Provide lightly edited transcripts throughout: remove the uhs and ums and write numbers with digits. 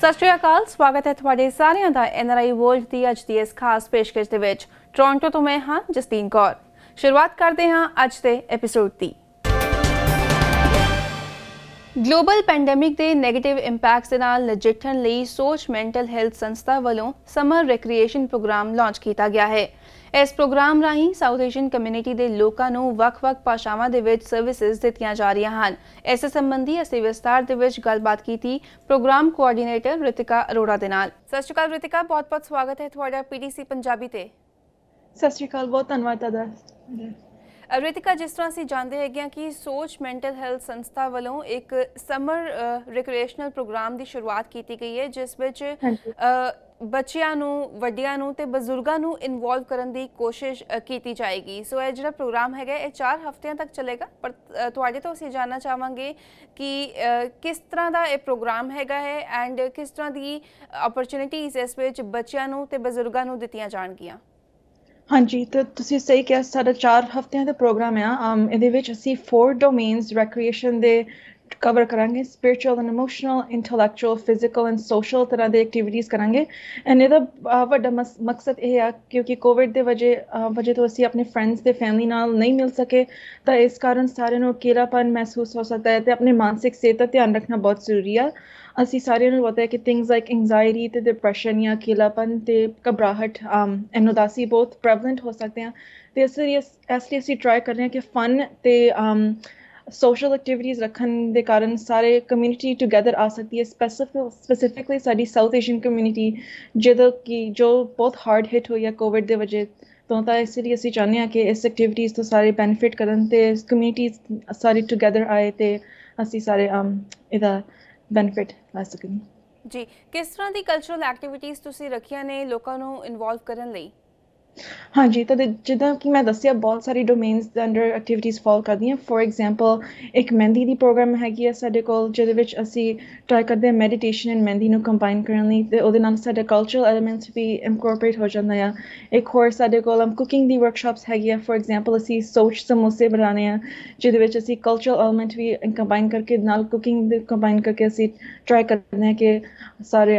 ਸਤਿ ਸ਼੍ਰੀ ਅਕਾਲ, ਸਵਾਗਤ ਹੈ ਤੁਹਾਡੇ ਸਾਰਿਆਂ ਦਾ NRI ਵਰਲਡ ਦੀ ਅੱਜ ਦੀ ਇਸ ਖਾਸ ਪੇਸ਼ਕਸ਼ ਦੇ ਵਿੱਚ। ਟੋਰਾਂਟੋ ਤੋਂ ਮੈਂ ਹਾਂ ਜਸਦੀਨ ਕੌਰ। ਸ਼ੁਰੂਆਤ ਕਰਦੇ ਹਾਂ ਅੱਜ ਦੇ ਐਪੀਸੋਡ ਦੀ। ਗਲੋਬਲ ਪੈਂਡੇਮਿਕ ਦੇ ਨੈਗੇਟਿਵ ਇੰਪੈਕਟਸ ਦੇ ਨਾਲ ਨਜਿੱਠਣ ਲਈ ਸੋਚ ਮੈਂਟਲ ਹੈਲਥ ਸੰਸਥਾ ਵੱਲੋਂ ਸਮਰ ਰੈਕ੍ਰੀਏਸ਼ਨ ਪ੍ਰੋਗਰਾਮ ਲਾਂਚ ਕੀਤਾ ਗਿਆ ਹੈ। ਇਸ ਪ੍ਰੋਗਰਾਮ ਰਾਹੀਂ ਸਾਊਥ ਏਸ਼ੀਅਨ ਕਮਿਊਨਿਟੀ ਦੇ ਲੋਕਾਂ ਨੂੰ ਵੱਖ-ਵੱਖ ਭਾਸ਼ਾਵਾਂ ਦੇ ਵਿੱਚ ਸਰਵਿਸਿਜ਼ ਦਿੱਤੀਆਂ ਜਾ ਰਹੀਆਂ ਹਨ। ਇਸ ਸੰਬੰਧੀ ਅਸੀਂ ਵਿਸਤਾਰ ਦੇ ਵਿੱਚ ਗੱਲਬਾਤ ਕੀਤੀ ਪ੍ਰੋਗਰਾਮ ਕੋਆਰਡੀਨੇਟਰ ਰਿਤਿਕਾ ਅਰੋੜਾ ਦੇ ਨਾਲ। ਸਤਿ ਸ਼੍ਰੀ ਅਕਾਲ ਰਿਤਿਕਾ, ਬਹੁਤ-ਬਹੁਤ ਸਵਾਗਤ ਹੈ ਤੁਹਾਡਾ PTC ਪੰਜਾਬੀ ਤੇ। ਸਤਿ ਸ਼੍ਰੀ ਅਕਾਲ, ਬਹੁਤ ਧੰਨਵਾਦ ਤੁਹਾਡਾ। ਰਿਤਿਕਾ, ਜਿਸ ਤਰ੍ਹਾਂ ਅਸੀਂ ਜਾਣਦੇ ਹੈਗੇ ਹਾਂ ਕਿ ਸੋਚ ਮੈਂਟਲ ਹੈਲਥ ਸੰਸਥਾ ਵੱਲੋਂ ਇੱਕ ਸਮਰ ਰਿਕ੍ਰੀਏਸ਼ਨਲ ਪ੍ਰੋਗਰਾਮ ਦੀ ਸ਼ੁਰੂਆਤ ਕੀਤੀ ਗਈ ਹੈ, ਜਿਸ ਵਿੱਚ ਬੱਚਿਆਂ ਨੂੰ, ਵੱਡਿਆਂ ਨੂੰ ਤੇ ਬਜ਼ੁਰਗਾਂ ਨੂੰ ਇਨਵੋਲਵ ਕਰਨ ਦੀ ਕੋਸ਼ਿਸ਼ ਕੀਤੀ ਜਾਏਗੀ। ਸੋ ਇਹ ਜਿਹੜਾ ਪ੍ਰੋਗਰਾਮ ਹੈਗਾ ਇਹ 4 ਹਫ਼ਤਿਆਂ ਤੱਕ ਚੱਲੇਗਾ। ਪਰ ਤੁਹਾਡੇ ਤੋਂ ਅਸੀਂ ਜਾਣਨਾ ਚਾਹਾਂਗੇ ਕਿ ਕਿਸ ਤਰ੍ਹਾਂ ਦਾ ਇਹ ਪ੍ਰੋਗਰਾਮ ਹੈਗਾ ਹੈ ਐਂਡ ਕਿਸ ਤਰ੍ਹਾਂ ਦੀ ਓਪਰਚੁਨਿਟੀਜ਼ ਇਸ ਵਿੱਚ ਬੱਚਿਆਂ ਨੂੰ ਤੇ ਬਜ਼ੁਰਗਾਂ ਨੂੰ ਦਿੱਤੀਆਂ ਜਾਣਗੀਆਂ। ਹਾਂਜੀ, ਤਾਂ ਤੁਸੀਂ ਸਹੀ ਕਿਹਾ, ਸਾਡਾ 4 ਹਫ਼ਤਿਆਂ ਦਾ ਪ੍ਰੋਗਰਾਮ ਆ। ਇਹਦੇ ਵਿੱਚ ਅਸੀਂ 4 ਡੋਮੇਨਸ ਰੈਕ੍ਰੀਏਸ਼ਨ ਦੇ ਕਵਰ ਕਰਾਂਗੇ। Spiritual and emotional, intellectual, physical and social ਤਰ੍ਹਾਂ ਦੇ ਐਕਟੀਵਿਟੀਜ਼ ਕਰਾਂਗੇ। ਐਂਡ ਇਹਦਾ ਵੱਡਾ ਮਕਸਦ ਇਹ ਆ ਕਿਉਂਕਿ ਕੋਵਿਡ ਦੇ ਵਜ੍ਹਾ ਤੋਂ ਅਸੀਂ ਆਪਣੇ ਫਰੈਂਡਸ ਤੇ ਫੈਮਿਲੀ ਨਾਲ ਨਹੀਂ ਮਿਲ ਸਕੇ, ਤਾਂ ਇਸ ਕਾਰਨ ਸਾਰਿਆਂ ਨੂੰ ਅਕੇਲਾਪਨ ਮਹਿਸੂਸ ਹੋ ਸਕਦਾ ਹੈ ਤੇ ਆਪਣੇ ਮਾਨਸਿਕ ਸਿਹਤ ਦਾ ਧਿਆਨ ਰੱਖਣਾ ਬਹੁਤ ਜ਼ਰੂਰੀ ਆ। ਅਸੀਂ ਸਾਰਿਆਂ ਨੂੰ ਪਤਾ ਹੈ ਕਿ ਥਿੰਗਸ ਲਾਈਕ ਐਂਗਜ਼ਾਇਟੀ ਤੇ ਡਿਪਰੈਸ਼ਨ ਜਾਂ ਅਕੇਲਾਪਨ ਤੇ ਘਬਰਾਹਟ ਐਂਡ ਉਦਾਸੀ ਬਹੁਤ ਪ੍ਰੈਵਲੈਂਟ ਹੋ ਸਕਦੇ ਆ। ਤੇ ਇਸ ਲਈ ਅਸੀਂ ਟਰਾਈ ਕਰ ਰਹੇ ਹਾਂ ਕਿ ਫਨ ਤੇ ਸੋਸ਼ਲ ਐਕਟੀਵਿਟੀਜ਼ ਰੱਖਣ ਦੇ ਕਾਰਨ ਸਾਰੇ ਕਮਿਊਨਿਟੀ ਟੂਗੈਦਰ ਆ ਸਕਦੀ ਹੈ। ਸਪੈਸੀਫਿਕਲੀ ਸਾਡੀ ਸਾਊਥ ਏਸ਼ੀਅਨ ਕਮਿਊਨਿਟੀ ਜੋ ਬਹੁਤ ਹਾਰਡ ਹਿੱਟ ਹੋਈ ਹੈ ਕੋਵਿਡ ਦੇ ਵਜ੍ਹਾ ਤੋਂ, ਤਾਂ ਇਸ ਲਈ ਅਸੀਂ ਚਾਹੁੰਦੇ ਹਾਂ ਕਿ ਇਸ ਐਕਟੀਵਿਟੀਜ਼ ਤੋਂ ਸਾਰੇ ਬੈਨੀਫਿਟ ਕਰਨ ਤੇ ਕਮਿਊਨਿਟੀ ਸਾਰੀ ਟੂਗੈਦਰ ਆਏ ਤੇ ਅਸੀਂ ਸਾਰੇ ਇਹਦਾ ਬੈਨੀਫਿਟ ਲੈ ਸਕਣ। ਜੀ, ਕਿਸ ਤਰ੍ਹਾਂ ਦੀ ਕਲਚਰਲ ਐਕਟੀਵਿਟੀਜ਼ ਤੁਸੀਂ ਰੱਖੀਆਂ ਨੇ ਲੋਕਾਂ ਨੂੰ ਇਨਵੋਲਵ ਕਰਨ ਲਈ? ਹਾਂਜੀ, ਤਾਂ ਜਿੱਦਾਂ ਕਿ ਮੈਂ ਦੱਸਿਆ, ਬਹੁਤ ਸਾਰੀ ਡੋਮੇਨਸ ਦੇ ਅੰਡਰ ਐਕਟੀਵਿਟੀਜ਼ ਫਾਲ ਕਰਦੀਆਂ। ਫੋਰ ਐਗਜ਼ਾਮਪਲ, ਇੱਕ ਮਹਿੰਦੀ ਦੀ ਪ੍ਰੋਗਰਾਮ ਹੈਗੀ ਆ ਸਾਡੇ ਕੋਲ, ਜਿਹਦੇ ਵਿੱਚ ਅਸੀਂ ਟਰਾਈ ਕਰਦੇ ਹਾਂ ਮੈਡੀਟੇਸ਼ਨ ਐਂਡ ਮਹਿੰਦੀ ਨੂੰ ਕੰਬਾਈਨ ਕਰਨ ਲਈ, ਤੇ ਉਹਦੇ ਨਾਲ ਸਾਡੇ ਕਲਚਰਲ ਐਲੀਮੈਂਟਸ ਵੀ ਇਨਕੋਰਪੋਰੇਟ ਹੋ ਜਾਂਦਾ ਆ। ਇੱਕ ਹੋਰ ਸਾਡੇ ਕੋਲ ਕੁਕਿੰਗ ਦੀ ਵਰਕਸ਼ਾਪਸ ਹੈਗੀ ਆ। ਫੋਰ ਐਗਜ਼ਾਮਪਲ, ਅਸੀਂ ਸੋਚ ਸਮੋਸੇ ਬਣਾਉਣੇ ਆ, ਜਿਹਦੇ ਵਿੱਚ ਅਸੀਂ ਕਲਚਰਲ ਐਲੀਮੈਂਟ ਵੀ ਕੰਬਾਈਨ ਕਰਕੇ ਨਾਲ ਕੁਕਿੰਗ ਦੇ ਕੰਬਾਈਨ ਕਰਕੇ ਅਸੀਂ ਟਰਾਈ ਕਰਦੇ ਹਾਂ ਕਿ ਸਾਰੇ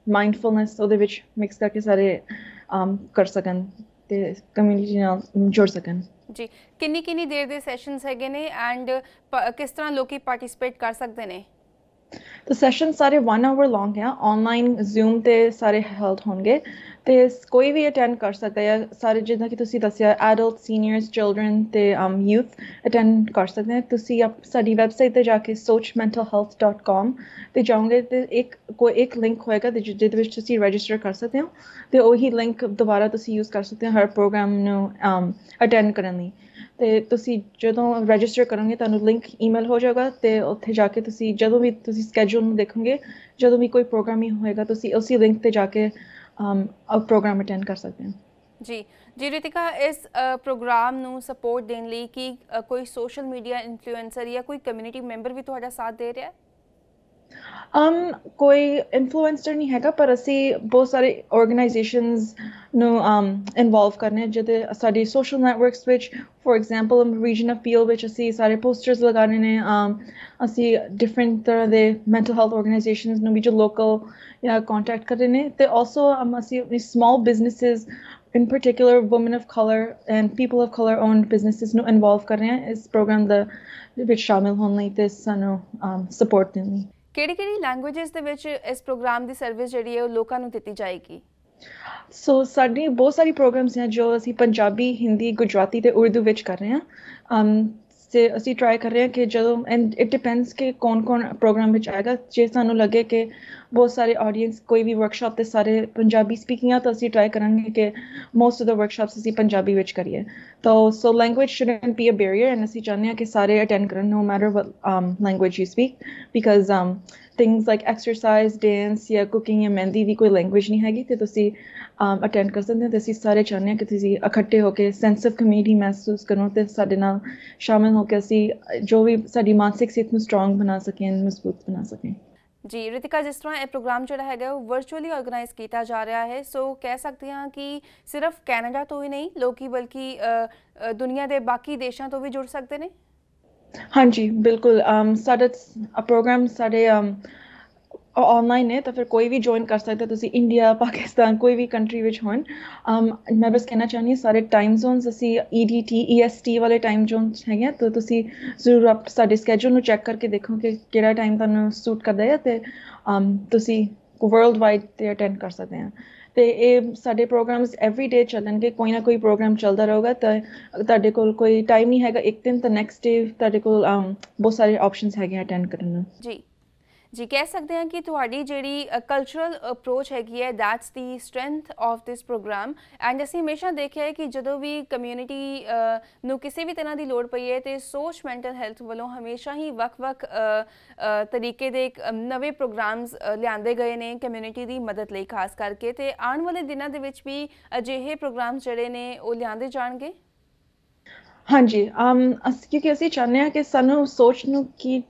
ਮਾਈਂਡਫੁਲਨੈਸ ਉਹਦੇ ਵਿੱਚ ਮਿਕਸ ਕਰਕੇ ਸਾਰੇ ਕਰ ਸਕਣ ਤੇ ਕਮਿਊਨਿਟੀ ਨਾਲ ਜੁੜ ਸਕਣ। ਜੀ, ਕਿੰਨੀ ਦੇਰ ਦੇ ਸੈਸ਼ਨਸ ਹੈਗੇ ਨੇ ਐਂਡ ਕਿਸ ਤਰ੍ਹਾਂ ਲੋਕੀ ਪਾਰਟਿਸਿਪੇਟ ਕਰ ਸਕਦੇ ਨੇ? ਤਾਂ ਸੈਸ਼ਨ ਸਾਰੇ 1 ਆਵਰ ਲੌਂਗ ਆ। ਆਨਲਾਈਨ ਜ਼ੂਮ ਤੇ ਸਾਰੇ ਹੈਲਡ ਹੋਣਗੇ ਤੇ ਕੋਈ ਵੀ ਅਟੈਂਡ ਕਰ ਸਕਦਾ ਹੈ। ਸਾਰੇ ਜਿੱਦਾਂ ਕਿ ਤੁਸੀਂ ਦੱਸਿਆ, ਐਡਲਟ, ਸੀਨੀਅਰਸ, ਚਿਲਡਰਨ ਤੇ ਯੂਥ ਅਟੈਂਡ ਕਰ ਸਕਦੇ ਹੈ। ਤੁਸੀਂ ਸਾਡੀ ਵੈਬਸਾਈਟ ਤੇ ਜਾ ਕੇ sochmentalhealth.com ਤੇ ਜਾਓਗੇ ਤੇ ਇੱਕ ਲਿੰਕ ਹੋਏਗਾ ਜਿਹਦੇ ਵਿੱਚ ਤੁਸੀਂ ਰਜਿਸਟਰ ਕਰ ਸਕਦੇ ਹੋ ਤੇ ਉਹੀ ਲਿੰਕ ਦੁਬਾਰਾ ਤੁਸੀਂ ਯੂਜ਼ ਕਰ ਸਕਦੇ ਹੋ ਹਰ ਪ੍ਰੋਗਰਾਮ ਨੂੰ ਅਟੈਂਡ ਕਰਨ ਲਈ। ਤੇ ਤੁਸੀਂ ਜਦੋਂ ਰਜਿਸਟਰ ਕਰੋਗੇ ਤੁਹਾਨੂੰ ਲਿੰਕ ਈਮੇਲ ਹੋ ਜਾਏਗਾ ਤੇ ਉੱਥੇ ਜਾ ਕੇ ਤੁਸੀਂ ਜਦੋਂ ਵੀ ਤੁਸੀਂ ਸਕੈਜੂਲ ਨੂੰ ਦੇਖੋਗੇ, ਜਦੋਂ ਵੀ ਕੋਈ ਪ੍ਰੋਗਰਾਮ ਹੀ ਹੋਏਗਾ, ਤੁਸੀਂ ਉਸੇ ਲਿੰਕ ਤੇ ਜਾ ਕੇ ਪ੍ਰੋਗਰਾਮ ਅਟੈਂਡ ਕਰ ਸਕਦੇ ਹੋ। ਜੀ ਰਿਤਿਕਾ, ਇਸ ਪ੍ਰੋਗਰਾਮ ਨੂੰ ਸਪੋਰਟ ਦੇਣ ਲਈ ਕੀ ਕੋਈ ਸੋਸ਼ਲ ਮੀਡੀਆ ਇਨਫਲੂਐਂਸਰ ਜਾਂ ਕੋਈ ਕਮਿਊਨਿਟੀ ਮੈਂਬਰ ਵੀ ਤੁਹਾਡਾ ਸਾਥ ਦੇ ਰਿਹਾ? ਕੋਈ ਇਨਫਲੂਐਂਸਰ ਨਹੀਂ ਹੈਗਾ, ਪਰ ਅਸੀਂ ਬਹੁਤ ਸਾਰੇ ਆਰਗੇਨਾਈਜੇਸ਼ਨਸ ਨੂੰ ਇਨਵੋਲਵ ਕਰਨੇ ਜਿਹਦੇ ਸਾਡੀ ਸੋਸ਼ਲ ਨੈਟਵਰਕਸ ਵਿੱਚ। ਫੋਰ ਐਗਜ਼ਾਮਪਲ, ਰੀਜਨ ਅਪੀਲ ਵਿੱਚ ਅਸੀਂ ਸਾਰੇ ਪੋਸਟਰਸ ਲਗਾਉਣੇ ਨੇ। ਅਸੀਂ ਡਿਫਰੈਂਟ ਤਰ੍ਹਾਂ ਦੇ ਮੈਂਟਲ ਹੈਲਥ ਆਰਗੇਨਾਈਜੇਸ਼ਨਸ ਨੂੰ ਵੀ ਜੋ ਲੋਕਲ ਜਾਂ ਕੰਟੈਕਟ ਕਰ ਰਹੇ ਨੇ ਤੇ ਆਲਸੋ ਅਸੀਂ ਆਪਣੀ small businesses in particular women of color and people of color owned businesses ਨੂੰ ਇਨਵੋਲਵ ਕਰ ਰਹੇ ਹਾਂ ਇਸ ਪ੍ਰੋਗਰਾਮ ਦੇ ਵਿੱਚ ਸ਼ਾਮਿਲ ਹੋਣ ਲਈ ਤੇ ਸਾਨੂੰ ਸਪੋਰਟ ਦੇਣ ਲਈ। ਕਿਹੜੀ ਲੈਂਗੁਏਜਸ ਦੇ ਵਿੱਚ ਇਸ ਪ੍ਰੋਗਰਾਮ ਦੀ ਸਰਵਿਸ ਜਿਹੜੀ ਹੈ ਉਹ ਲੋਕਾਂ ਨੂੰ ਦਿੱਤੀ ਜਾਏਗੀ? ਸੋ ਸਾਡੀ ਬਹੁਤ ਸਾਰੀ ਪ੍ਰੋਗਰਾਮਸ ਹੈ ਜੋ ਅਸੀਂ ਪੰਜਾਬੀ, ਹਿੰਦੀ, ਗੁਜਰਾਤੀ ਤੇ ਉਰਦੂ ਵਿੱਚ ਕਰ ਰਹੇ ਹਾਂ। ਤੇ ਅਸੀਂ ਟਰਾਈ ਕਰ ਰਹੇ ਹਾਂ ਕਿ ਜਦੋਂ ਐਂਡ ਇਟ ਡਿਪੈਂਡਸ ਕਿ ਕੌਣ ਪ੍ਰੋਗਰਾਮ ਵਿੱਚ ਆਏਗਾ। ਜੇ ਸਾਨੂੰ ਲੱਗੇ ਕਿ ਬਹੁਤ ਸਾਰੇ ਆਡੀਅנס ਕੋਈ ਵੀ ਵਰਕਸ਼ਾਪ ਤੇ ਸਾਰੇ ਪੰਜਾਬੀ ਸਪੀਕਿੰਗ ਆ ਤਾਂ ਅਸੀਂ ਟਰਾਈ ਕਰਾਂਗੇ ਕਿ ਮੋਸਟ ਆਫ ਦਾ ਵਰਕਸ਼ਾਪਸ ਅਸੀਂ ਪੰਜਾਬੀ ਵਿੱਚ ਕਰੀਏ। ਤਾਂ so language shouldn't be a barrier and ਅਸੀਂ ਚਾਹੁੰਦੇ ਹਾਂ ਕਿ ਸਾਰੇ ਅਟੈਂਡ ਕਰਨ no matter what language you speak, because things like exercise, dance ਜਾਂ ਕੁਕਿੰਗ ਜਾਂ ਮਹਿੰਦੀ ਦੀ ਕੋਈ ਲੈਂਗੁਏਜ ਨਹੀਂ ਹੈਗੀ ਤੇ ਤੁਸੀਂ ਅਟੈਂਡ ਕਰ ਸਕਦੇ ਹੋ। ਤੇ ਅਸੀਂ ਸਾਰੇ ਚਾਹੁੰਦੇ ਹਾਂ ਕਿ ਤੁਸੀਂ ਇਕੱਠੇ ਹੋ ਕੇ ਸੈਂਸ ਆਫ ਕਮਿਊਨਿਟੀ ਮਹਿਸੂਸ ਕਰੋ ਤੇ ਸਾਡੇ ਨਾਲ ਸ਼ਾਮਿਲ ਹੋ ਕੇ ਅਸੀਂ ਜੋ ਵੀ ਸਾਡੀ ਮਾਨਸਿਕ ਸਿਹਤ ਨੂੰ ਸਟਰੋਂਗ ਬਣਾ ਸਕੇਂ, ਮਜ਼ਬੂਤ ਬਣਾ ਸਕੇਂ। ਜੀ ਰਿਤਿਕਾ, ਜਿਸ ਤਰ੍ਹਾਂ ਇਹ ਪ੍ਰੋਗਰਾਮ ਜਿਹੜਾ ਹੈਗਾ ਉਹ ਵਰਚੁਅਲੀ ਆਰਗੇਨਾਈਜ਼ ਕੀਤਾ ਜਾ ਰਿਹਾ ਹੈ, ਸੋ ਕਹਿ ਸਕਦੇ ਹਾਂ ਕਿ ਸਿਰਫ ਕੈਨੇਡਾ ਤੋਂ ਹੀ ਨਹੀਂ ਲੋਕੀ ਬਲਕਿ ਦੁਨੀਆ ਦੇ ਬਾਕੀ ਦੇਸ਼ਾਂ ਤੋਂ ਵੀ ਜੁੜ ਸਕਦੇ ਨੇ? ਹਾਂਜੀ, ਬਿਲਕੁਲ। ਸਾਡਾ ਪ੍ਰੋਗਰਾਮ ਸਾਡੇ ऑनलाइन है तो फिर कोई भी ज्वाइन कर सकता है, ਤੁਸੀਂ ਇੰਡੀਆ ਪਾਕਿਸਤਾਨ ਕੋਈ ਵੀ ਕੰਟਰੀ ਵਿੱਚ ਹੋਣ। ਮੈਂ ਬਸ ਕਹਿਣਾ ਚਾਹੁੰਦੀ ਹਾਂ ਸਾਰੇ ਟਾਈਮ ਜ਼ੋਨਸ ਅਸੀਂ EDT EST ਵਾਲੇ ਟਾਈਮ ਜ਼ੋਨਸ ਹੈਗੇ ਆ, ਤਾਂ ਤੁਸੀਂ ਜ਼ਰੂਰ ਸਾਡੇ ਸਕੇਜੂਲ ਨੂੰ ਚੈੱਕ ਕਰਕੇ ਦੇਖੋ ਕਿ ਕਿਹੜਾ ਟਾਈਮ ਤੁਹਾਨੂੰ ਸੂਟ ਕਰਦਾ ਹੈ, ਤੇ ਤੁਸੀਂ ਵਰਲਡ ਵਾਈਡ ਤੇ ਅਟੈਂਡ ਕਰ ਸਕਦੇ ਆ। ਤੇ ਇਹ ਸਾਡੇ ਪ੍ਰੋਗਰਾਮਸ ਐਵਰੀ ਡੇ ਚੱਲਣਗੇ, ਕੋਈ ਨਾ ਕੋਈ ਪ੍ਰੋਗਰਾਮ ਚੱਲਦਾ ਰਹੇਗਾ। ਤਾਂ ਤੁਹਾਡੇ ਕੋਲ ਕੋਈ ਟਾਈਮ ਨਹੀਂ ਹੈਗਾ ਇੱਕ ਦਿਨ, ਤਾਂ ਨੈਕਸਟ ਡੇ ਤੁਹਾਡੇ ਕੋਲ ਬਹੁਤ ਸਾਰੇ ਆਪਸ਼ਨਸ ਹੈਗੇ ਅਟੈਂਡ ਕਰਨ ਨੂੰ। ਜੀ ਕਹਿ ਸਕਦੇ ਹਾਂ ਕਿ ਤੁਹਾਡੀ ਜਿਹੜੀ ਕਲਚਰਲ ਅਪਰੋਚ ਹੈਗੀ ਹੈ that's the strength of this program. And ਅਸੀਂ ਹਮੇਸ਼ਾ ਦੇਖਿਆ ਹੈ ਕਿ ਜਦੋਂ ਵੀ ਕਮਿਊਨਿਟੀ ਨੂੰ ਕਿਸੇ ਵੀ ਤਰ੍ਹਾਂ ਦੀ ਲੋੜ ਪਈ ਹੈ ਤੇ ਸੋਚ ਮੈਂਟਲ ਹੈਲਥ ਵੱਲੋਂ ਹਮੇਸ਼ਾ ਹੀ ਵੱਖ-ਵੱਖ ਤਰੀਕੇ ਦੇ ਨਵੇਂ ਪ੍ਰੋਗਰਾਮਸ ਲਿਆਂਦੇ ਗਏ ਨੇ ਕਮਿਊਨਿਟੀ ਦੀ ਮਦਦ ਲਈ ਖਾਸ ਕਰਕੇ, ਤੇ ਆਉਣ ਵਾਲੇ ਦਿਨਾਂ ਦੇ ਵਿੱਚ ਵੀ ਅਜਿਹੇ ਪ੍ਰੋਗਰਾਮਸ ਜਿਹੜੇ ਨੇ ਉਹ ਲਿਆਂਦੇ ਜਾਣਗੇ। ਹਾਂਜੀ, ਕਿਉਂਕਿ ਅਸੀਂ ਚਾਹੁੰਦੇ ਹਾਂ ਕਿ ਸਾਨੂੰ ਸੋਚ ਨੂੰ ਕੀ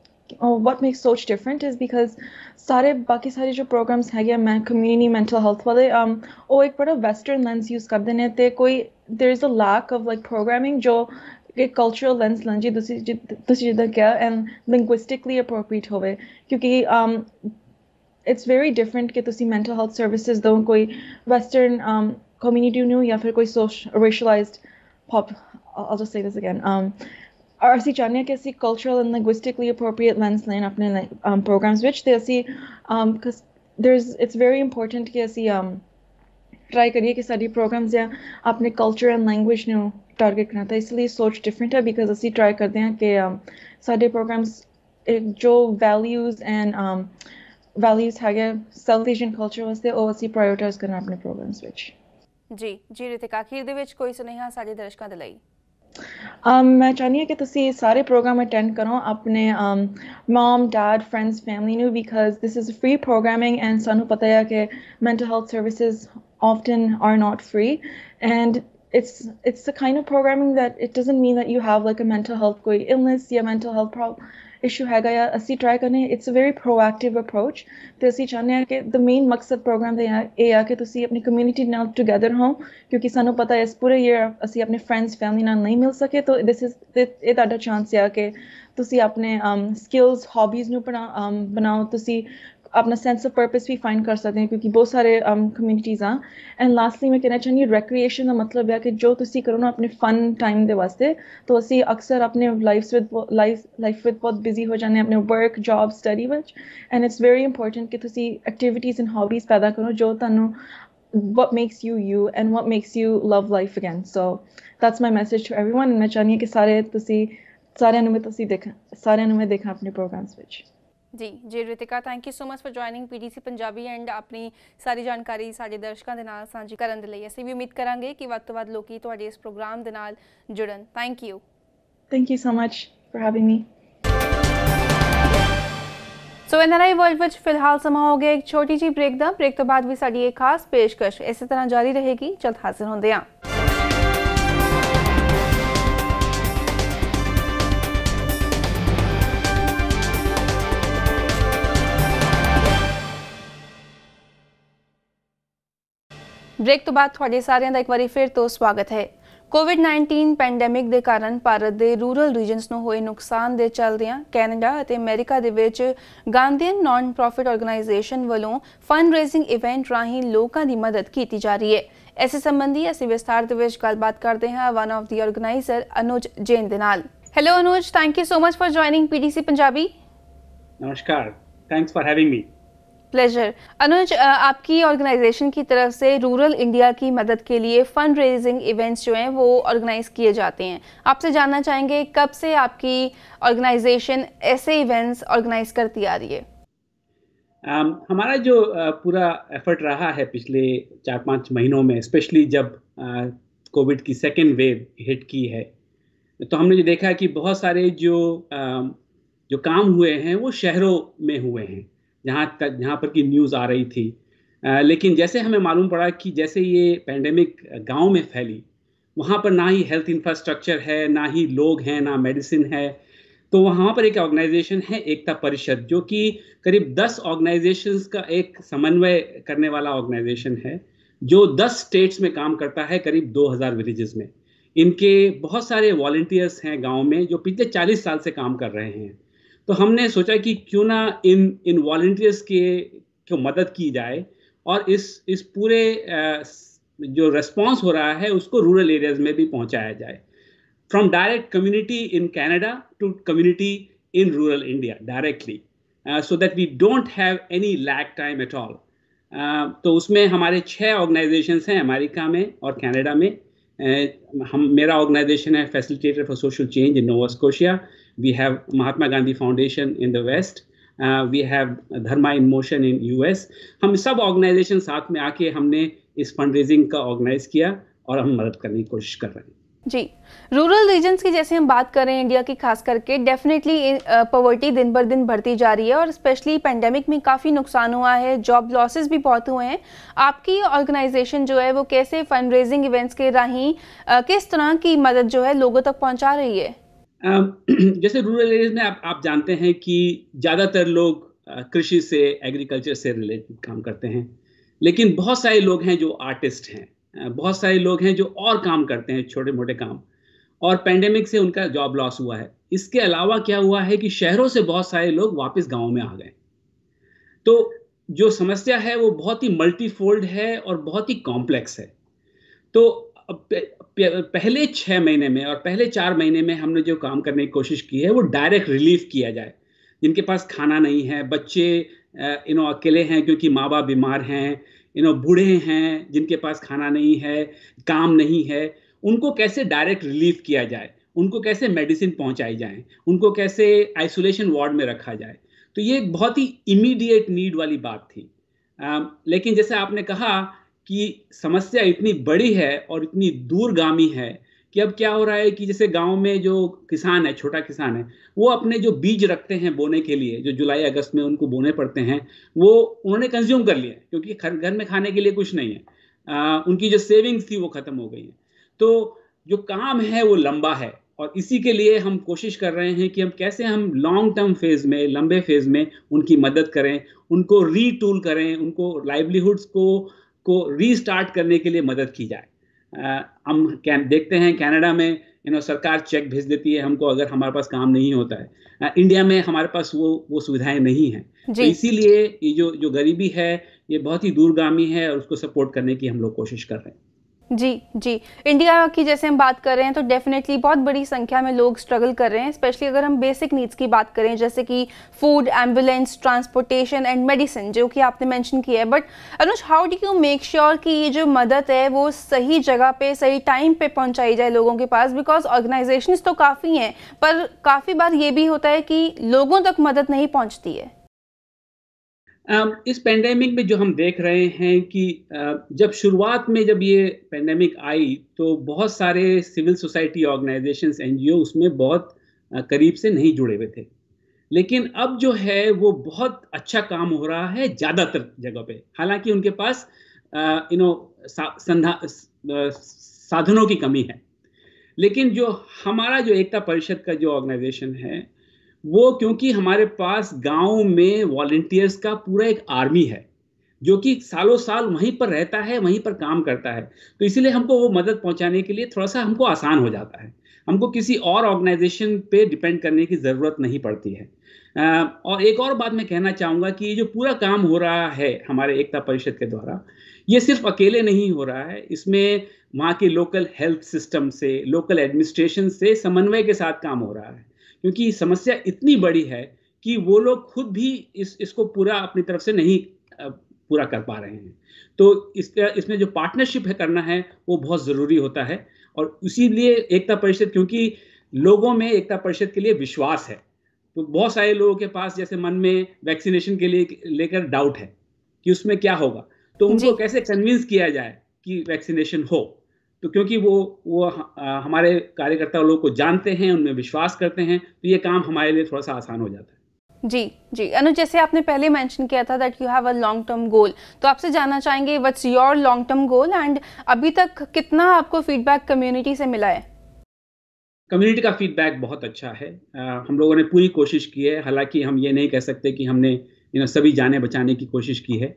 what makes Soch different is because ਬਾਕੀ ਸਾਰੇ ਜੋ ਪ੍ਰੋਗਰਾਮਸ ਹੈਗੇ ਮੈਂ ਕਮਿਊਨਿਟੀ ਮੈਂਟਲ ਹੈਲਥ ਵਾਲੇ ਉਹ ਇੱਕ ਬੜਾ ਵੈਸਟਰਨ ਲੈਂਸ ਯੂਜ਼ ਕਰਦੇ ਨੇ, ਤੇ ਕੋਈ there is a lack of like programming ਜੋ ਇੱਕ ਕਲਚਰਲ ਲੈਂਸ ਲੈਂਜੀ ਤੁਸੀਂ ਜਿੱਦਾਂ ਕਿਹਾ ਐਂਡ ਲਿੰਗੁਇਸਟਿਕਲੀ ਅਪਰੋਪਰੀਏਟ ਹੋਵੇ, ਕਿਉਂਕਿ it's very different ਕਿ ਤੁਸੀਂ ਮੈਂਟਲ ਹੈਲਥ ਸਰਵਿਸਿਜ਼ ਦਿਓ ਕੋਈ ਵੈਸਟਰਨ ਕਮਿਊਨਿਟੀ ਨੂੰ ਜਾਂ ਫਿਰ ਕੋਈ racialized pop I'll just say this again ਅਸੀਂ ਚਾਹੁੰਦੇ ਹਾਂ ਕਿ ਅਸੀਂ ਕਲਚਰਲ ਐਂਡ ਲਿੰਗੁਇਸਟਿਕਲੀ ਅਪਰੋਪਰੀਏਟ ਲੈਂਸ ਲੈਣ ਆਪਣੇ ਪ੍ਰੋਗਰਾਮਸ ਵਿੱਚ, ਤੇ ਅਸੀਂ it's very important ਕਿ ਅਸੀਂ ਟਰਾਈ ਕਰੀਏ ਕਿ ਸਾਡੀ ਪ੍ਰੋਗਰਾਮਸ ਜਾਂ ਆਪਣੇ ਕਲਚਰ ਐਂਡ ਲੈਂਗੁਏਜ ਨੂੰ ਟਾਰਗੇਟ ਕਰਨਾ। ਤਾਂ ਇਸ ਲਈ ਸੋਚ ਡਿਫਰੈਂਟ ਹੈ ਬਿਕਾਜ਼ ਅਸੀਂ ਟਰਾਈ ਕਰਦੇ ਹਾਂ ਕਿ ਸਾਡੇ ਪ੍ਰੋਗਰਾਮਸ ਜੋ ਵੈਲਿਊਜ਼ ਹੈਗੇ ਸਾਊਥ ਏਸ਼ੀਅਨ ਕਲਚਰ ਵਾਸਤੇ ਉਹ ਅਸੀਂ ਪ੍ਰਾਇਓਰਟਾਈਜ਼ ਕਰਨਾ ਆਪਣੇ ਪ੍ਰੋਗਰਾਮਸ ਵਿੱਚ। ਜੀ ਰਿਤਿਕਾ, ਅਖੀਰ ਦੇ ਵਿੱਚ ਕੋਈ ਸੁਨੇਹਾ ਸਾਡੇ ਦਰਸ਼ਕਾਂ ਦੇ ਲਈ? ਮੈਂ ਚਾਹੁੰਦੀ ਹਾਂ ਕਿ ਤੁਸੀਂ ਸਾਰੇ ਪ੍ਰੋਗਰਾਮ ਅਟੈਂਡ ਕਰੋ ਆਪਣੇ ਮਮ ਡੈਡ ਫਰੈਂਡਸ ਫੈਮਿਲੀ ਨੂੰ, because this is free programming and ਸਾਨੂੰ ਪਤਾ ਹੈ ਕਿ mental health services often are not free, and it's the kind of programming that it doesn't mean that you have like a mental health koi illness ya mental health issue ਹੈਗਾ ਆ। ਅਸੀਂ try ਕਰਨੇ it's a very proactive approach, ਤੇ ਅਸੀਂ ਚਾਹੁੰਦੇ ਹਾਂ ਕਿ the main ਮਕਸਦ ਪ੍ਰੋਗਰਾਮ ਦਾ ਇਹ ਆ ਕਿ ਤੁਸੀਂ ਆਪਣੀ ਕਮਿਊਨਿਟੀ ਨਾਲ ਟੁਗੇਦਰ ਹੋ, ਕਿਉਂਕਿ ਸਾਨੂੰ ਪਤਾ ਹੈ ਇਸ ਪੂਰੇ ਈਅਰ ਅਸੀਂ ਆਪਣੇ ਫਰੈਂਡਸ ਫੈਮਿਲੀ ਨਾਲ ਨਹੀਂ ਮਿਲ ਸਕੇ, ਤਾਂ ਇਹ ਤੁਹਾਡਾ ਚਾਂਸ ਆ ਕਿ ਤੁਸੀਂ ਆਪਣੇ ਸਕਿੱਲਸ ਹੌਬੀਜ਼ ਨੂੰ ਬਣਾਓ, ਤੁਸੀਂ ਆਪਣਾ ਸੈਂਸ ਆਫ ਪਰਪਸ ਵੀ ਫਾਈਂਡ ਕਰ ਸਕਦੇ ਹੋ, ਕਿਉਂਕਿ ਬਹੁਤ ਸਾਰੇ ਕਮਿਊਨਿਟੀਜ਼ ਆ। ਐਂਡ ਲਾਸਟਲੀ ਮੈਂ ਕਹਿਣਾ ਚਾਹੁੰਦੀ ਰੈਕ੍ਰੀਏਸ਼ਨ ਦਾ ਮਤਲਬ ਹੈ ਕਿ ਜੋ ਤੁਸੀਂ ਕਰੋ ਨਾ ਆਪਣੇ ਫਨ ਟਾਈਮ ਦੇ ਵਾਸਤੇ, ਤਾਂ ਅਸੀਂ ਅਕਸਰ ਆਪਣੇ ਲਾਈਫ ਵਿੱਚ ਬਹੁਤ ਬਿਜ਼ੀ ਹੋ ਜਾਂਦੇ ਆਪਣੇ ਵਰਕ ਜੌਬ ਸਟੱਡੀ ਵਿੱਚ, ਐਂਡ ਇਟਸ ਵੈਰੀ ਇੰਪੋਰਟੈਂਟ ਕਿ ਤੁਸੀਂ ਐਕਟੀਵਿਟੀਜ਼ ਐਂਡ ਹੌਬੀਜ਼ ਪੈਦਾ ਕਰੋ ਜੋ ਤੁਹਾਨੂੰ what makes you you and what makes you love life again. So that's my message to everyone, and ਮੈਂ ਚਾਹੁੰਦੀ ਹਾਂ ਕਿ ਸਾਰਿਆਂ ਨੂੰ ਮੈਂ ਦੇਖਾਂ ਆਪਣੇ ਪ੍ਰੋਗਰਾਮਸ ਵਿੱਚ। ਜੀ Ritika, thank you so much for joining PDC Punjabi and ਆਪਣੀ ਸਾਰੀ ਜਾਣਕਾਰੀ ਸਾਡੇ ਦਰਸ਼ਕਾਂ ਦੇ ਨਾਲ ਸਾਂਝੀ ਕਰਨ ਦੇ ਲਈ। ਅਸੀਂ ਵੀ ਉਮੀਦ ਕਰਾਂਗੇ ਕਿ ਵੱਧ ਤੋਂ ਵੱਧ ਲੋਕੀ ਤੁਹਾਡੇ ਇਸ ਪ੍ਰੋਗਰਾਮ ਦੇ ਨਾਲ ਜੁੜਨ। Thank you so much for having me. So NRI world ਵਿੱਚ ਫਿਲਹਾਲ ਸਮਾਂ ਹੋ ਗਿਆ ਇੱਕ ਛੋਟੀ ਜਿਹੀ ਬ੍ਰੇਕ ਦਾ। ਬ੍ਰੇਕ ਤੋਂ ਬਾਅਦ ਵੀ ਸਾਡੀ ਇਹ ਖਾਸ ਪੇਸ਼ਕਸ਼ ਇਸੇ ਤਰ੍ਹਾਂ ਜਾਰੀ ਰਹੇਗੀ। ਜਲਦ ਹਾਜ਼ਰ ਹੁੰਦੇ ਹਾਂ। ਬ੍ਰੇਕ ਤੋਂ ਬਾਅਦ ਤੁਹਾਡੇ ਸਾਰਿਆਂ ਦਾ ਇੱਕ ਵਾਰੀ ਫਿਰ ਤੋਂ ਸਵਾਗਤ ਹੈ। ਕੋਵਿਡ-19 ਪੈਂਡੈਮਿਕ ਦੇ ਕਾਰਨ ਭਾਰਤ ਦੇ ਰੂਰਲ ਰੀਜਨਸ ਨੂੰ ਹੋਏ ਨੁਕਸਾਨ ਦੇ ਚੱਲਦਿਆਂ ਕੈਨੇਡਾ ਅਤੇ ਅਮਰੀਕਾ ਦੇ ਵਿੱਚ ਗਾਂਧੀਅਨ ਨਾਨ ਪ੍ਰੋਫਿਟ ਆਰਗੇਨਾਈਜੇਸ਼ਨ ਵੱਲੋਂ ਫੰਡ ਰੇਜ਼ਿੰਗ ਇਵੈਂਟ ਰਾਹੀਂ ਲੋਕਾਂ ਦੀ ਮਦਦ ਕੀਤੀ ਜਾ ਰਹੀ ਹੈ। ਇਸੇ ਸੰਬੰਧੀ ਅਸੀਂ ਵਿਸਥਾਰ ਦੇ ਵਿੱਚ ਗੱਲਬਾਤ ਕਰਦੇ ਹਾਂ one of the organiser Anuj Jain ਦੇ ਨਾਲ। Hello Anuj, thank you so much for joining PDC Punjabi. नमस्कार, thanks for having me. Pleasure. Anuj, आपकी ऑर्गेनाइजेशन की तरफ से रूरल इंडिया की मदद के लिए फंड रेजिंग इवेंट्स जो हैं वो ऑर्गेनाइज किए जाते हैं। आपसे जानना चाहेंगे कब से आपकी ऑर्गेनाइजेशन ऐसे इवेंट्स ऑर्गेनाइज करती आ रही है? हमारा जो पूरा एफर्ट रहा है पिछले 4-5 महीनों में, स्पेशली जब कोविड की सेकेंड वेव हिट की है, तो हमने जो देखा कि बहुत सारे जो काम हुए हैं वो शहरों में हुए हैं जहाँ पर की न्यूज़ आ रही थी। लेकिन जैसे हमें मालूम पड़ा कि जैसे ये पैंडेमिक गांव में फैली, वहाँ पर ना ही हेल्थ इंफ्रास्ट्रक्चर है, ना ही लोग हैं, ना मेडिसिन है। तो वहाँ पर एक ऑर्गेनाइजेशन है एकता परिषद, जो कि करीब 10 ऑर्गेनाइजेशंस का एक समन्वय करने वाला ऑर्गेनाइजेशन है, जो 10 स्टेट्स में काम करता है, करीब 2000 विलेजेस में। इनके बहुत सारे वॉलंटियर्स हैं गाँव में जो पिछले 40 साल से काम कर रहे हैं। तो हमने सोचा कि क्यों ना इन वॉलंटियर्स को मदद की जाए और इस पूरे जो रेस्पॉन्स हो रहा है उसको रूरल एरियाज में भी पहुंचाया जाए, from direct community in Canada to community in rural India directly, so that we don't have any lag time at all. तो उसमें हमारे 6 ऑर्गेनाइजेशंस हैं अमेरिका में और कनाडा में. मेरा ऑर्गेनाइजेशन है facilitator for social change in Nova Scotia. We have Mahatma Gandhi foundation in the west. We have Dharma in motion in US. हम सब ऑर्गेनाइजेशन साथ में आके हमने इस फंड रेजिंग का ऑर्गेनाइज किया और हम मदद करने की कोशिश कर रहे हैं. जी, रूरल रीजन्स की जैसे हम बात कर रहे हैं इंडिया की खास करके, डेफिनेटली पॉवर्टी दिन बर दिन बढ़ती जा रही है और स्पेशली पेंडेमिक में काफ़ी नुकसान हुआ है, जॉब लॉसेस भी बहुत हुए हैं. आपकी ऑर्गेनाइजेशन जो है वो कैसे फंड रेजिंग इवेंट्स के राही किस तरह की मदद जो है लोगों तक पहुंचा रही है? जैसे रूरल एरियाज में आप जानते हैं कि ज़्यादातर लोग कृषि से, एग्रीकल्चर से रिलेटेड काम करते हैं, लेकिन बहुत सारे लोग हैं जो आर्टिस्ट हैं, बहुत सारे लोग हैं जो और काम करते हैं, छोटे मोटे काम, और पेंडेमिक से उनका जॉब लॉस हुआ है. इसके अलावा क्या हुआ है कि शहरों से बहुत सारे लोग वापस गांव में आ गए. तो जो समस्या है वो बहुत ही मल्टीफोल्ड है और बहुत ही कॉम्प्लेक्स है. तो पहले 6 महीने में और पहले 4 महीने में हमने जो काम करने की कोशिश की है वो डायरेक्ट रिलीफ किया जाए. जिनके पास खाना नहीं है, बच्चे अकेले हैं क्योंकि माँ बाप बीमार हैं, बूढ़े हैं जिनके पास खाना नहीं है, काम नहीं है, उनको कैसे डायरेक्ट रिलीफ किया जाए, उनको कैसे मेडिसिन पहुंचाई जाए, उनको कैसे आइसोलेशन वार्ड में रखा जाए. तो ये एक बहुत ही इमीडिएट नीड वाली बात थी. लेकिन जैसे आपने कहा कि समस्या इतनी बड़ी है और इतनी दूरगामी है कि अब क्या हो रहा है कि जैसे गांव में जो किसान है, छोटा किसान है, वो अपने जो बीज रखते हैं बोने के लिए, जो जुलाई अगस्त में उनको बोने पड़ते हैं, वो उन्होंने कंज्यूम कर लिया क्योंकि घर में खाने के लिए कुछ नहीं है. उनकी जो सेविंग्स थी वो ख़त्म हो गई है. तो जो काम है वो लंबा है और इसी के लिए हम कोशिश कर रहे हैं कि कैसे हम लॉन्ग टर्म फेज़ में, लंबे फेज़ में उनकी मदद करें, उनको रीटूल करें, उनको लाइवलीहुड्स को रीस्टार्ट करने के लिए मदद की जाए. हम देखते हैं कनाडा में सरकार चेक भेज देती है हमको अगर हमारे पास काम नहीं होता है. इंडिया में हमारे पास वो सुविधाएं नहीं हैं. तो इसीलिए ये जो गरीबी है ये बहुत ही दूरगामी है और उसको सपोर्ट करने की हम लोग कोशिश कर रहे हैं. जी जी, इंडिया की जैसे हम बात कर रहे हैं तो डेफिनेटली बहुत बड़ी संख्या में लोग स्ट्रगल कर रहे हैं, स्पेशली अगर हम बेसिक नीड्स की बात करें जैसे कि food, ambulance, transportation and medicine, जो कि आपने मेंशन किया है. But Anuj, how do you make sure कि ये जो मदद है वो सही जगह पे, सही टाइम पे पहुंचाई जाए लोगों के पास? बिकॉज ऑर्गेनाइजेशंस तो काफ़ी हैं पर काफ़ी बार ये भी होता है कि लोगों तक मदद नहीं पहुँचती है. इस पेंडेमिक में जो हम देख रहे हैं कि जब शुरुआत में जब ये पेंडेमिक आई तो बहुत सारे सिविल सोसाइटी ऑर्गेनाइजेशंस, एनजीओ उसमें बहुत करीब से नहीं जुड़े हुए थे. लेकिन अब जो है वो बहुत अच्छा काम हो रहा है ज़्यादातर जगह पे. हालांकि उनके पास साधनों की कमी है, लेकिन जो हमारा जो एकता परिषद का जो ऑर्गेनाइजेशन है वो, क्योंकि हमारे पास गांव में वॉलंटियर्स का पूरा एक आर्मी है जो कि सालों साल वहीं पर रहता है, वहीं पर काम करता है, तो इसीलिए हमको वो मदद पहुंचाने के लिए थोड़ा सा हमको आसान हो जाता है. हमको किसी और ऑर्गेनाइजेशन पे डिपेंड करने की ज़रूरत नहीं पड़ती है. और एक और बात मैं कहना चाहूँगा कि ये जो पूरा काम हो रहा है हमारे एकता परिषद के द्वारा, ये सिर्फ अकेले नहीं हो रहा है. इसमें वहाँ के लोकल हेल्थ सिस्टम से, लोकल एडमिनिस्ट्रेशन से समन्वय के साथ काम हो रहा है, क्योंकि समस्या इतनी बड़ी है कि वो लोग खुद भी इसको पूरा अपनी तरफ से नहीं पूरा कर पा रहे हैं. तो इसमें जो पार्टनरशिप है करना है वो बहुत ज़रूरी होता है. और इसीलिए एकता परिषद, क्योंकि लोगों में एकता परिषद के लिए विश्वास है, तो बहुत सारे लोगों के पास जैसे मन में वैक्सीनेशन के लिए लेकर डाउट है कि उसमें क्या होगा, तो उनको कैसे कन्विंस किया जाए कि वैक्सीनेशन हो. तो क्योंकि वो हमारे कार्यकर्ता लोगों को जानते हैं, उनमें विश्वास करते हैं, तो ये काम हमारे लिए थोड़ा सा आसान हो जाता है. जी जी, अनुज, जैसे आपने पहले मेंशन किया था that you have a long term goal, तो आपसे जानना चाहेंगे what's your long term goal and अभी तक कितना आपको फीडबैक कम्युनिटी से मिला है? कम्युनिटी का फीडबैक बहुत अच्छा है. हम लोगों ने पूरी कोशिश की है. हालांकि हम ये नहीं कह सकते कि हमने सभी जाने बचाने की कोशिश की है.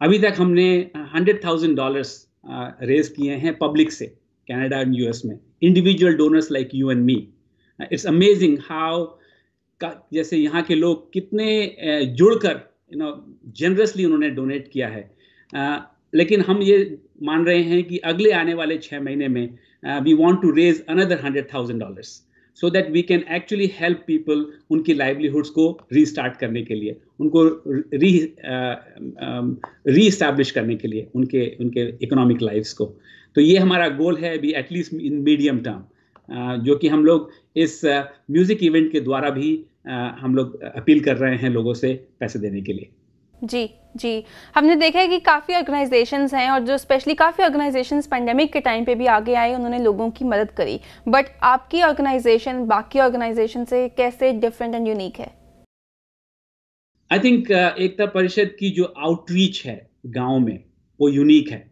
अभी तक हमने $100,000 रेज किए हैं पब्लिक से, कनाडा एंड यूएस में, individual donors like you and me. It's amazing how जैसे यहाँ के लोग कितने जुड़कर जनरसली उन्होंने डोनेट किया है। लेकिन हम ये मान रहे हैं कि अगले आने वाले 6 महीने में we want to raise another $100,000 so that we can actually help people उनकी livelihoods को रीस्टार्ट करने के लिए, उनको रीएस्टैब्लिश करने के लिए उनके इकोनॉमिक लाइफ्स को। तो ये हमारा गोल है अभी एटलीस्ट इन मीडियम टर्म, जो कि हम लोग इस म्यूजिक इवेंट के द्वारा भी हम लोग अपील कर रहे हैं लोगों से पैसे देने के लिए। जी, हमने देखा है कि काफ़ी ऑर्गेनाइजेशंस हैं और जो स्पेशली काफ़ी ऑर्गेनाइजेशंस पेंडेमिक के टाइम पे भी आगे आए, उन्होंने लोगों की मदद करी, बट आपकी ऑर्गेनाइजेशन बाकी ऑर्गेनाइजेशन से कैसे डिफरेंट एंड यूनिक है? आई थिंक एकता परिषद की जो आउटरीच है गांव में वो यूनिक है।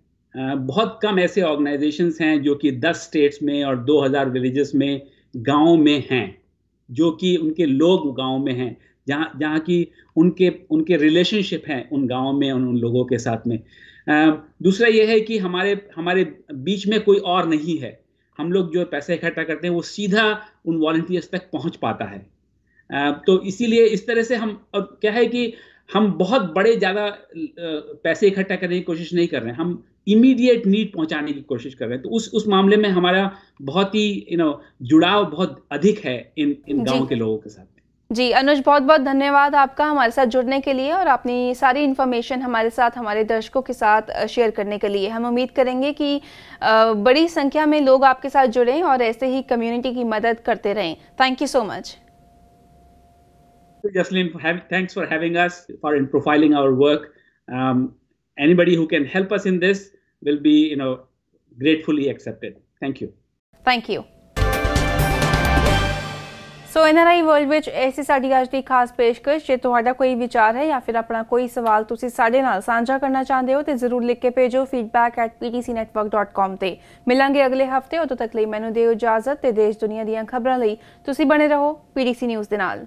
बहुत कम ऐसे ऑर्गेनाइजेशंस हैं जो कि 10 स्टेट्स में और 2000 विलेजेस में गाँव में हैं, जो कि उनके लोग गाँव में हैं, जहाँ की उनके रिलेशनशिप हैं उन गाँव में उन लोगों के साथ में। दूसरा ये है कि हमारे बीच में कोई और नहीं है। हम लोग जो पैसे इकट्ठा करते हैं वो सीधा उन वॉलंटियर्स तक पहुंच पाता है। तो इसीलिए इस तरह से हम क्या है कि हम बहुत बड़े ज़्यादा पैसे इकट्ठा करने की कोशिश नहीं कर रहे हैं, हम इमीडिएट नीड पहुंचाने की कोशिश कर रहे हैं। तो उस मामले में हमारा बहुत ही जुड़ाव बहुत अधिक है इन गाँव के लोगों के साथ। जी अनुज, बहुत बहुत धन्यवाद आपका हमारे साथ जुड़ने के लिए और अपनी सारी इन्फॉर्मेशन हमारे साथ, हमारे दर्शकों के साथ शेयर करने के लिए। हम उम्मीद करेंगे कि बड़ी संख्या में लोग आपके साथ जुड़ें और ऐसे ही कम्युनिटी की मदद करते रहें। Thank you so much. Jaslin, thanks for having us, for profiling our work. Anybody who can help us in this will be, gratefully accepted. Thank you. Thank you. So NRI world ਵਿੱਚ ਐਸੀ ਸਾਡੀ ਅੱਜ ਦੀ ਖਾਸ ਪੇਸ਼ਕਸ਼। ਜੇ ਤੁਹਾਡਾ ਕੋਈ ਵਿਚਾਰ ਹੈ ਜਾਂ ਫਿਰ ਆਪਣਾ ਕੋਈ ਸਵਾਲ ਤੁਸੀਂ ਸਾਡੇ ਨਾਲ ਸਾਂਝਾ ਕਰਨਾ ਚਾਹੁੰਦੇ ਹੋ ਤੇ ਜ਼ਰੂਰ ਲਿਖ ਕੇ ਭੇਜੋ feedback@ptcnetwork.com ਤੇ। ਮਿਲਾਂਗੇ ਅਗਲੇ ਹਫਤੇ, ਉਦੋਂ ਤੱਕ ਲਈ ਮੈਨੂੰ ਦਿਓ ਇਜਾਜ਼ਤ ਤੇ ਦੇਸ਼ ਦੁਨੀਆ ਦੀਆਂ ਖਬਰਾਂ ਲਈ ਤੁਸੀਂ ਬਣੇ ਰਹੋ PTC ਨਿਊਜ਼ ਦੇ ਨਾਲ।